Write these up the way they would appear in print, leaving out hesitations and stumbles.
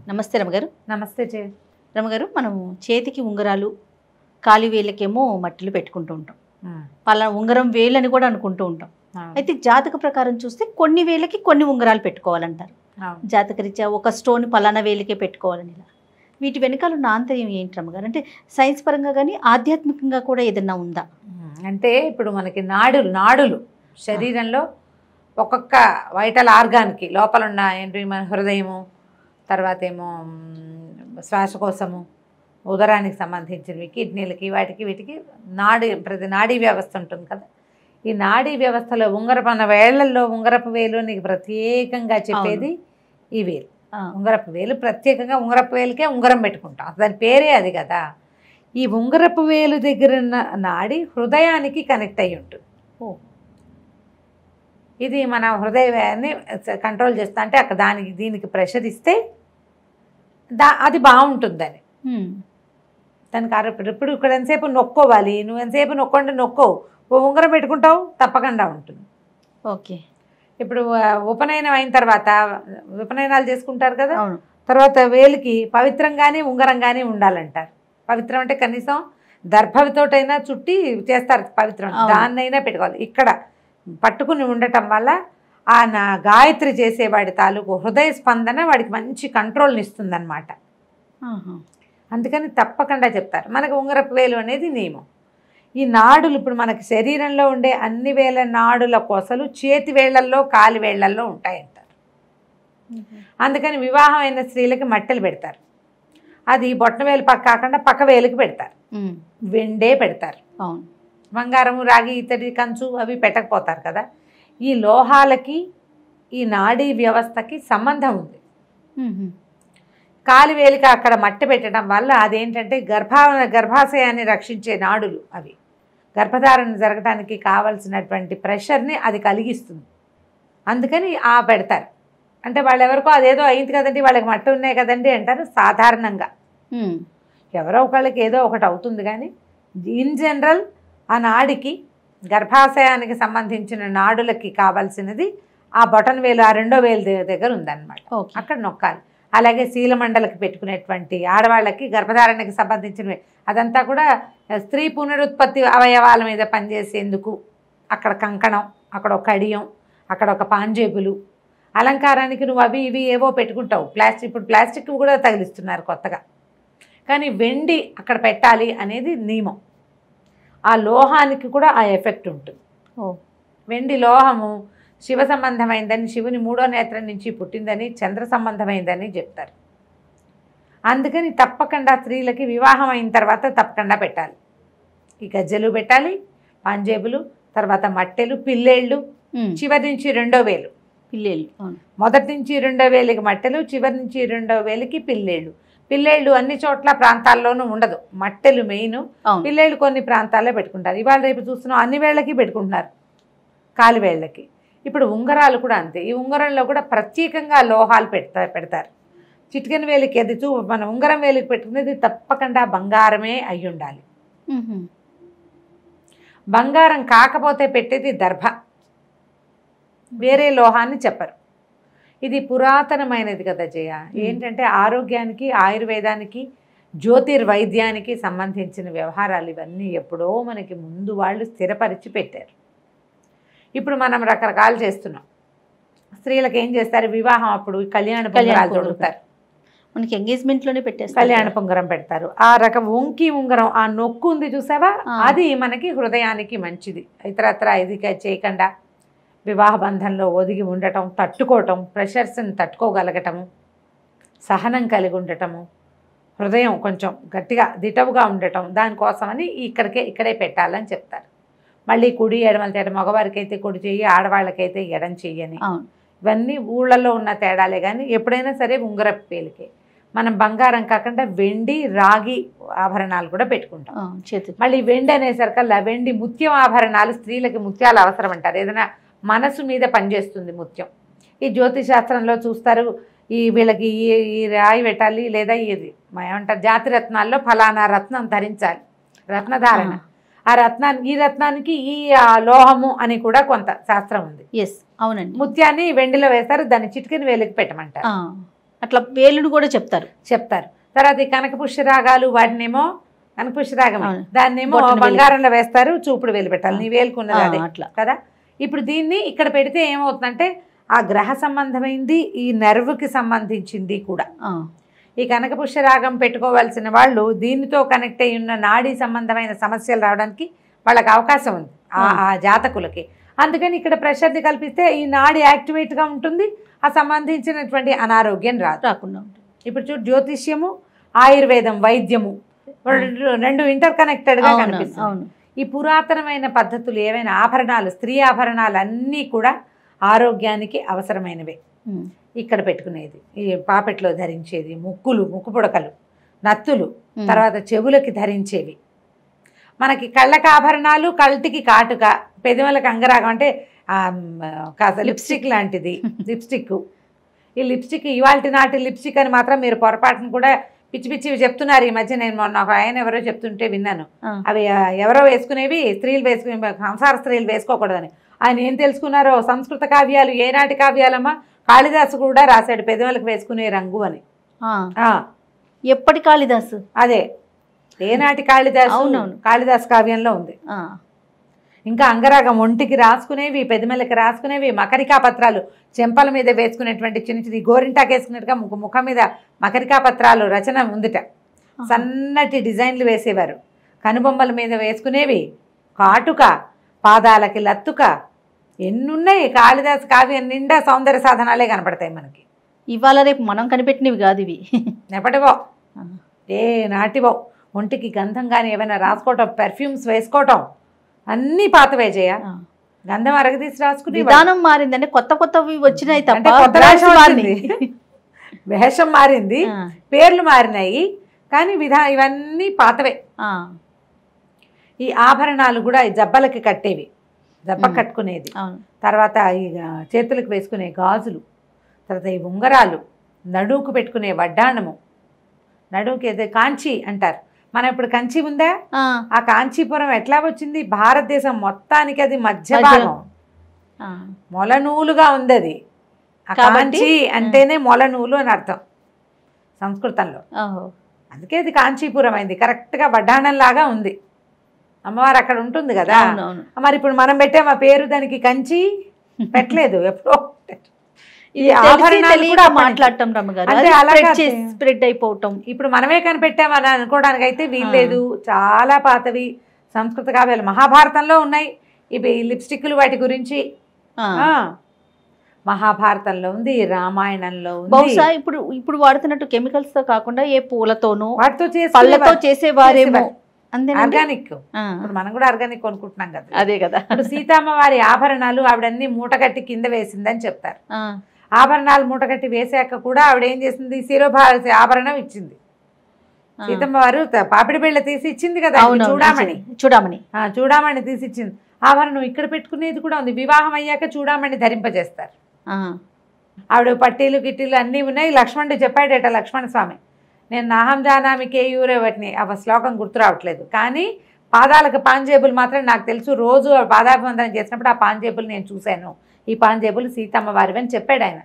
నమస్తే రమగారు. నమస్తే రమగారు, మనం చేతికి ఉంగరాలు, కాలి వేళ్ళకేమో మట్టిలు పెట్టుకుంటూ ఉంటాం. పలా ఉంగరం వేలని కూడా అనుకుంటూ ఉంటాం. అయితే జాతక ప్రకారం చూస్తే కొన్ని వేలకి కొన్ని ఉంగరాలు పెట్టుకోవాలంటారు. జాతకరీత్యా ఒక స్టోన్ పలానా వేలికే పెట్టుకోవాలని. ఇలా వీటి వెనకాల ఉన్న ఆంతర్యం ఏంటి రమగారు? అంటే సైన్స్ పరంగా కానీ ఆధ్యాత్మికంగా కూడా ఏదన్నా ఉందా? అంటే ఇప్పుడు మనకి నాడులు శరీరంలో ఒక్కొక్క వైటల్ ఆర్గాన్కి లోపల ఉన్న ఏంటి, మన హృదయము, తర్వాత ఏమో శ్వాసకోశము, ఉదరానికి సంబంధించినవి, కిడ్నీలకి, వీటికి ప్రతి నాడీ వ్యవస్థ ఉంటుంది కదా. ఈ నాడీ వ్యవస్థలో మన వేళ్లలో ఉంగరపు వేలు నీకు ప్రత్యేకంగా చెప్పేది ఈ వేలు. ఉంగరపు వేలు ప్రత్యేకంగా ఉంగరపు వేలుకే ఉంగరం పెట్టుకుంటాం, దాని పేరే అది కదా. ఈ ఉంగరపు వేలు దగ్గర నాడి హృదయానికి కనెక్ట్ అయ్యి ఉంటుంది. ఇది మన హృదయాన్ని కంట్రోల్ చేస్తా, అంటే అక్కడ దీనికి ప్రెషర్ ఇస్తే అది బాగుంటుందని. దానికి ఇప్పుడు ఇక్కడ ఎంతసేపు నొక్కోవాలి, నువ్వు ఎంతసేపు నొక్కండి నొక్కోవు, ఉంగరం పెట్టుకుంటావు తప్పకుండా ఉంటుంది. ఓకే. ఇప్పుడు ఉపనయనం అయిన తర్వాత ఉపనయనాలు చేసుకుంటారు కదా, తర్వాత వేలికి పవిత్రంగానే ఉంగరంగానే ఉండాలంటారు. పవిత్రం అంటే కనీసం దర్భతోటైనా చుట్టి చేస్తారు పవిత్రం, దాన్నైనా పెట్టుకోవాలి. ఇక్కడ పట్టుకుని ఉండటం వల్ల గాయత్రి చేసేవాడి తాలూకు హృదయ స్పందన వాడికి మంచి కంట్రోల్ని ఇస్తుంది అన్నమాట. అందుకని తప్పకుండా చెప్తారు. మనకు ఉంగరపు వేలు అనేది నియమం. ఈ నాడులు ఇప్పుడు మనకి శరీరంలో ఉండే అన్ని వేల నాడుల కొసలు చేతి వేళ్లల్లో, కాలి వేళ్లల్లో ఉంటాయంటారు. అందుకని వివాహమైన స్త్రీలకి మట్టెలు పెడతారు. అది బొట్టవేలు కాకుండా పక్క వేలుకి పెడతారు, వెండే పెడతారు. బంగారము, రాగి, ఇత్తడి, కంచు అవి పెట్టకపోతారు కదా. ఈ లోహాలకి ఈ నాడీ వ్యవస్థకి సంబంధం ఉంది. కాలివేలికి అక్కడ మట్టి పెట్టడం వల్ల అదేంటంటే గర్భాశయాన్ని రక్షించే నాడులు అవి. గర్భధారణ జరగడానికి కావలసినటువంటి ప్రెషర్ని అది కలిగిస్తుంది. అందుకని పెడతారు. అంటే వాళ్ళు ఎవరికో అదేదో అయింది కదండి, వాళ్ళకి మట్టి ఉన్నాయి కదండి అంటారు సాధారణంగా. ఎవరో ఒకళ్ళకి ఏదో ఒకటి అవుతుంది, కానీ ఇన్ జనరల్ ఆ నాడికి, గర్భాశయానికి సంబంధించిన నాడులకి కావాల్సినది ఆ బొటన్ వేలు, ఆ రెండో వేలు దగ్గర ఉందన్నమాట. అక్కడ నొక్కాలి. అలాగే శీలమండలకి పెట్టుకునేటువంటి ఆడవాళ్ళకి గర్భధారణకి సంబంధించినవి అదంతా కూడా స్త్రీ పునరుత్పత్తి అవయవాల మీద పనిచేసేందుకు అక్కడ కంకణం, అక్కడ ఒక కడియం, అక్కడ ఒక పాంజేబులు, అలంకారానికి నువ్వు అవి ఇవి ఏవో పెట్టుకుంటావు. ఇప్పుడు ప్లాస్టిక్ కూడా తగిలిస్తున్నారు కొత్తగా, కానీ వెండి అక్కడ పెట్టాలి అనేది నియమం. ఆ లోహానికి కూడా ఆ ఎఫెక్ట్ ఉంటుంది. వెండి లోహము శివ సంబంధమైందని, శివుని 3వ నేత్రం నుంచి పుట్టిందని, చంద్ర సంబంధమైందని చెప్తారు. అందుకని తప్పకుండా స్త్రీలకి వివాహం అయిన తర్వాత తప్పకుండా పెట్టాలి. ఈ గజ్జెలు పెట్టాలి, పాంజేబులు, తర్వాత మట్టెలు, పిల్లేళ్ళు, చివరి నుంచి రెండో వేలు పిల్లేళ్ళు. మొదటి నుంచి రెండో వేలికి మట్టెలు, చివరి నుంచి రెండో వేలికి పిల్లేళ్ళు. పిల్లేళ్ళు అన్ని చోట్ల ప్రాంతాల్లోనూ ఉండదు, మట్టెలు మెయిన్. పిల్లేళ్ళు కొన్ని ప్రాంతాల్లో పెట్టుకుంటారు. ఇవాళ రేపు చూస్తున్నాం అన్ని వేళ్ళకి పెట్టుకుంటున్నారు, కాలివేళ్ళకి. ఇప్పుడు ఉంగరాలు కూడా అంతే. ఈ ఉంగరంలో కూడా ప్రత్యేకంగా లోహాలు పెడతారు. చిటికెన వేలికి అది మన ఉంగరం వేలికి పెట్టుకునేది తప్పకుండా బంగారమే అయి ఉండాలి. బంగారం కాకపోతే పెట్టేది దర్భ, వేరే లోహాన్ని చెప్పరు. ఇది పురాతనమైనది కదా జయ. ఏంటంటే ఆరోగ్యానికి, ఆయుర్వేదానికి, జ్యోతిర్వైద్యానికి సంబంధించిన వ్యవహారాలు ఇవన్నీ ఎప్పుడో మనకి ముందు వాళ్ళు స్థిరపరిచి పెట్టారు. ఇప్పుడు మనం రకరకాలు చేస్తున్నాం. స్త్రీలకు ఏం చేస్తారు, వివాహం అప్పుడు కళ్యాణ పొంగరాలు తొడుగుతారు, మనకి ఎంగేజ్మెంట్లోనే పెట్టేస్తారు, కళ్యాణ పొంగరం పెడతారు. ఆ రకం వంకి ఉంగరం, ఆ నొక్కు ఉంది చూసావా, అది మనకి హృదయానికి మంచిది. ఇతరత్ర ఇది చేయకుండా వివాహ బంధంలో ఒదిగి ఉండటం, తట్టుకోవటం, ప్రెషర్స్ని తట్టుకోగలగటము, సహనం కలిగి ఉండటము, హృదయం కొంచెం గట్టిగా దిటవుగా ఉండటం, దానికోసమని ఇక్కడే పెట్టాలని చెప్తారు. మళ్ళీ కుడి ఎడమల తేడా, మగవారికి అయితే కుడి చెయ్యి, ఆడవాళ్ళకైతే ఎడం చెయ్యని. ఇవన్నీ ఊళ్ళల్లో ఉన్న తేడాలే, కానీ ఎప్పుడైనా సరే ఉంగరపు వేలికే. మనం బంగారం కాకుండా వెండి, రాగి ఆభరణాలు కూడా పెట్టుకుంటాం. మళ్ళీ వెండి అనేసరికల్లా వెండి ముత్యం ఆభరణాలు, స్త్రీలకి ముత్యాలు అవసరం అంటారు. ఏదైనా మనసు మీద పనిచేస్తుంది ముత్యం. ఈ జ్యోతిష్ శాస్త్రంలో చూస్తారు, వీళ్ళకి ఈ రాయి పెట్టాలి, లేదా ఇది ఏమంటారు జాతి రత్నాల్లో ఫలానా రత్నం ధరించాలి, రత్నధారణ. ఈ రత్నానికి ఈ లోహము అని కూడా కొంత శాస్త్రం ఉంది. అవునండి. ముత్యాన్ని వెండిలో వేస్తారు, దాన్ని చిటికెన వేలికి పెట్టమంటారు. అట్లా వేలును కూడా చెప్తారు. తర్వాత ఈ కనకపుష్యరాగాలు వాటినేమో కనకపుష్యరాగం అవును. దాన్నేమో బొటన వేలు. బంగారంలో వేస్తారు, చూపుడు వేలు పెట్టాలి, నీ వేలుకున్నది అదే అట్లా కదా. ఇప్పుడు దీన్ని ఇక్కడ పెడితే ఏమవుతుందంటే ఆ గ్రహ సంబంధమైంది, ఈ నెర్వ్కి సంబంధించింది కూడా. ఈ కనకపుష్యరాగం పెట్టుకోవాల్సిన వాళ్ళు దీనితో కనెక్ట్ అయి ఉన్న నాడీ సంబంధమైన సమస్యలు రావడానికి వాళ్ళకి అవకాశం ఉంది ఆ జాతకులకి. అందుకని ఇక్కడ ప్రెషర్ది కల్పిస్తే ఈ నాడి యాక్టివేట్గా ఉంటుంది, ఆ సంబంధించినటువంటి అనారోగ్యం రాకుండా ఉంటుంది. ఇప్పుడు చూడు, జ్యోతిష్యము ఆయుర్వేదం వైద్యము రెండు ఇంటర్ కనెక్టెడ్గా కనిపిస్తుంది. ఈ పురాతనమైన పద్ధతులు ఏవైనా ఆభరణాలు, స్త్రీ ఆభరణాలు అన్నీ కూడా ఆరోగ్యానికి అవసరమైనవే. ఇక్కడ పెట్టుకునేది ఈ పాపెట్లో ధరించేది, ముక్కు పుడకలు, నత్తులు, తర్వాత చెవులకి ధరించేవి. మనకి కళ్ళకి ఆభరణాలు, కళ్ళకి కాటుక, పెదవులకు అంగరాగం అంటే కాస్త లిప్స్టిక్ లాంటిది. లిప్స్టిక్, ఈ లిప్స్టిక్ ఇవాల్టి నాటి లిప్స్టిక్ అని మాత్రం మీరు పొరపాటును కూడా పిచ్చి పిచ్చివి చెప్తున్నారు ఈ మధ్య. నేను మొన్న ఒక ఆయన ఎవరో చెప్తుంటే విన్నాను, అవి ఎవరో వేసుకునేవి స్త్రీలు వేసుకునే, సంసార స్త్రీలు వేసుకోకూడదని. ఆయన ఏం తెలుసుకున్నారో, సంస్కృత కావ్యాలు ఏనాటి కావ్యాలమ్మా, కాళిదాసు కూడా రాశాడు పెదవులకు వేసుకునే రంగు అని. ఎప్పటి కాళిదాసు? అదే ఏనాటి కాళిదాసు, కాళిదాసు కావ్యంలో ఉంది. ఇంకా అంగరాగం ఒంటికి రాసుకునేవి, పెదమలకి రాసుకునేవి, మకరికా పత్రాలు చెంపల మీద వేసుకునేటువంటి చిన్న చిన్న గోరింటాకు వేసుకున్నట్టుగా ముఖం మీద మకరికా పత్రాలు రచన ఉందిట. సన్నటి డిజైన్లు వేసేవారు. కనుబొమ్మల మీద వేసుకునేవి, కాటుక, పాదాలకి లత్తుక, ఎన్నున్నాయి. కాళిదాసు కావ్యం నిండా సౌందర్య సాధనాలే కనపడతాయి మనకి. ఇవాళ రేపు మనం కనిపెట్టినవి కాదు ఇవి, ఎప్పటివో ఏ నాటివో. ఒంటికి గంధం కానీ ఏమైనా రాసుకోవటం, పెర్ఫ్యూమ్స్ వేసుకోవటం అన్నీ పాతవే చేయ. గంధం అరగదీసి రాసుకుని విధానం మారిందంటే కొత్త కొత్తవి వచ్చినాయి తప్ప కొత్త వేషం మారింది, పేర్లు మారినాయి, కానీ ఇవన్నీ పాతవే. ఈ ఆభరణాలు కూడా ఈ జబ్బలకి కట్టేవి, జబ్బ కట్టుకునేది. తర్వాత ఈ చేతులకు వేసుకునే గాజులు, తర్వాత ఈ ఉంగరాలు, నడువుకు పెట్టుకునే వడ్డాణము, నడువుకి ఏదో కాంచి అంటారు. మనం ఇప్పుడు కంచి ఉందా, ఆ కాంచీపురం ఎట్లా వచ్చింది? భారతదేశం మొత్తానికి అది మధ్య భాగం, మొల నూలుగా ఉంది అది. ఆ కాంచి అంటేనే మొల నూలు అని అర్థం సంస్కృతంలో. అందుకే అది కాంచీపురం అయింది. కరెక్ట్గా వడ్డాణం లాగా ఉంది. అమ్మవారు అక్కడ ఉంటుంది కదా. మరి ఇప్పుడు మనం పెట్టాం ఆ పేరు, దానికి కంచి పెట్టలేదు ఎప్పుడో. మాట్లాడటం స్ప్రెడ్ అయిపోవటం ఇప్పుడు మనమే కనిపెట్టామని అనుకోవడానికి అయితే వీల్లేదు. చాలా పాతవి సంస్కృత కావ్యాలు మహాభారతంలో ఉన్నాయి. ఇవి లిప్స్టిక్లు వాటి గురించి మహాభారతంలో ఉంది, రామాయణంలో ఉంది. బహుశా ఇప్పుడు వాడుతున్నట్టు కెమికల్స్ తో కాకుండా ఏ పూలతోనూ వాటితో పళ్ళతో చేసేవారేమో. ఆర్గానిక్. ఇప్పుడు మనం కూడా ఆర్గానిక్ కొనుక్కుంటున్నాం కదా. అదే కదా. ఇప్పుడు సీతమ్మ వారి ఆభరణాలు ఆవిడన్నీ మూటగట్టి కింద వేసిందని చెప్తారు. ఆభరణాలు మూటగట్టి వేసాక కూడా ఆవిడ ఏం చేసింది, శిరోభారతి ఆభరణం ఇచ్చింది. సీతమ్మ వారు పాపిడి బిళ్ళ తీసి ఇచ్చింది కదా, చూడామణి తీసి ఇచ్చింది. ఆభరణం ఇక్కడ పెట్టుకునేది కూడా ఉంది. వివాహం అయ్యాక చూడామణి ధరింపజేస్తారు. ఆవిడ పట్టీలు గిట్టీలు అన్నీ ఉన్నాయి. లక్ష్మణుడు చెప్పాడట, లక్ష్మణ స్వామి, నేను నాహం జానామి కేయూరే వాటిని ఆ శ్లోకం గుర్తు రావట్లేదు, కానీ పాదాలకు పాంజేబుల్ మాత్రం నాకు తెలుసు. రోజు పాదాభివందనం చేసినప్పుడు ఆ పాంజేబుల్ నేను చూశాను, ఈ పాంజేబుల్ సీతమ్మ వారివి అని చెప్పాడు ఆయన.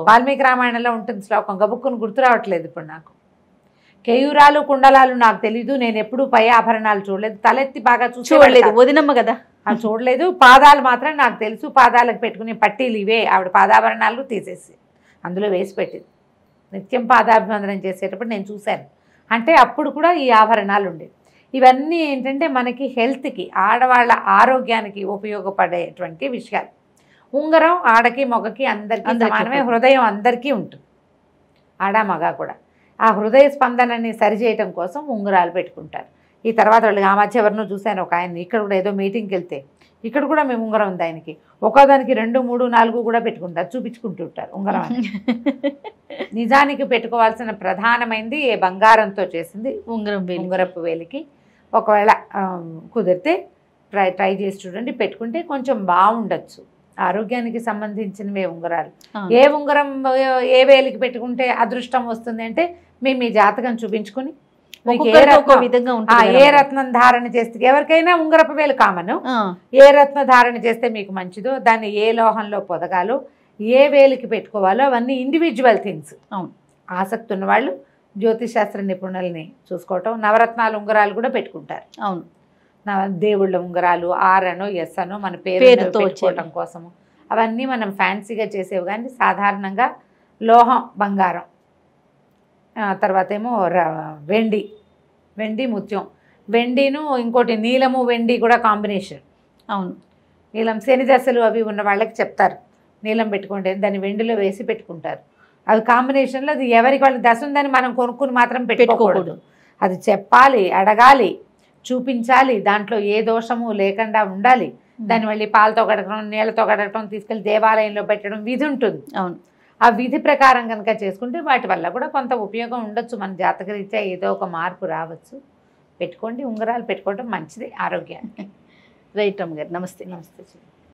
వాల్మీకి రామాయణంలో ఉంటుంది శ్లోకం, గబుక్కుని గుర్తు రావట్లేదు ఇప్పుడు నాకు. కేయూరాలు కుండలాలు నాకు తెలీదు, నేను ఎప్పుడూ పై ఆభరణాలు చూడలేదు, తలెత్తి బాగా చూడలేదు, వదినమ్మ కదా అది చూడలేదు. పాదాలు మాత్రం నాకు తెలుసు, పాదాలకు పెట్టుకునే పట్టీలు ఇవే. ఆవిడ పాదాభరణాలు తీసేసి అందులో వేసి పెట్టింది. నిత్యం పాదాభివందనం చేసేటప్పుడు నేను చూశాను. అంటే అప్పుడు కూడా ఈ ఆభరణాలు ఉండేవి. ఇవన్నీ ఏంటంటే మనకి హెల్త్కి, ఆడవాళ్ళ ఆరోగ్యానికి ఉపయోగపడేటువంటి విషయాలు. ఉంగరం ఆడకి మగకి అందరికీ సమానమే. హృదయం అందరికీ ఉంటుంది, ఆడ మగ కూడా. ఆ హృదయ స్పందనని సరిచేయటం కోసం ఉంగరాలు పెట్టుకుంటారు. ఈ తర్వాత వాళ్ళు ఆ మధ్య ఎవరినో చూశాను, ఒక ఆయన ఇక్కడ కూడా ఏదో మీటింగ్కి వెళ్తే, ఇక్కడ కూడా మేము ఉంగరం ఉంది ఆయనకి, ఒక్కోదానికి 2, 3, 4 కూడా పెట్టుకుంటారు, చూపించుకుంటూ ఉంటారు ఉంగరం అని. నిజానికి పెట్టుకోవాల్సిన ప్రధానమైనది ఏ బంగారంతో చేసింది ఉంగరపు వేలికి. ఒకవేళ కుదిరితే ట్రై చేసి చూడండి, పెట్టుకుంటే కొంచెం బాగుండొచ్చు. ఆరోగ్యానికి సంబంధించినవే ఉంగరాలు. ఏ ఉంగరం ఏ వేలికి పెట్టుకుంటే అదృష్టం వస్తుంది అంటే మీ జాతకం చూపించుకుని ఏ రత్నం ధారణ చేస్తే, ఎవరికైనా ఉంగరపు వేలు కామను, ఏ రత్న ధారణ చేస్తే మీకు మంచిదో, దాన్ని ఏ లోహంలో పొదగాలో, ఏ వేలికి పెట్టుకోవాలో అవన్నీ ఇండివిజువల్ థింగ్స్. ఆసక్తి ఉన్నవాళ్ళు జ్యోతిశాస్త్ర నిపుణుల్ని చూసుకోవటం. నవరత్నాలు ఉంగరాలు కూడా పెట్టుకుంటారు. అవును. దేవుళ్ళ ఉంగరాలు ఆర్ అనో ఎస్ అనో మన పేరుతో పెట్టుకోవటం కోసము అవన్నీ మనం ఫ్యాన్సీగా చేసేవి. కానీ సాధారణంగా లోహం, బంగారం, తర్వాత ఏమో వెండి ముత్యం, వెండిను ఇంకోటి నీలము వెండి కూడా కాంబినేషన్. అవును. నీలం శని దశలు అవి ఉన్న వాళ్ళకి చెప్తారు నీలం పెట్టుకుంటే దాన్ని వెండిలో వేసి పెట్టుకుంటారు. అది కాంబినేషన్లో అది ఎవరికి వాళ్ళ దశ ఉందని మనం కొనుక్కుని మాత్రం పెట్టుకోకూడదు. అది చెప్పాలి, అడగాలి, చూపించాలి, దాంట్లో ఏ దోషము లేకుండా ఉండాలి. దాన్ని మళ్ళీ పాలతో కడగడం, నీళ్ళతో కడగడం, తీసుకెళ్ళి దేవాలయంలో పెట్టడం విధి ఉంటుంది. అవును. ఆ విధి ప్రకారం కనుక చేసుకుంటే వాటి వల్ల కూడా కొంత ఉపయోగం ఉండొచ్చు. మన జాతకరీత్యా ఏదో ఒక మార్పు రావచ్చు. పెట్టుకోండి, ఉంగరాలు పెట్టుకోవడం మంచిది ఆరోగ్యానికి. రైట్ రమ్మ గారు, నమస్తే. నమస్తే.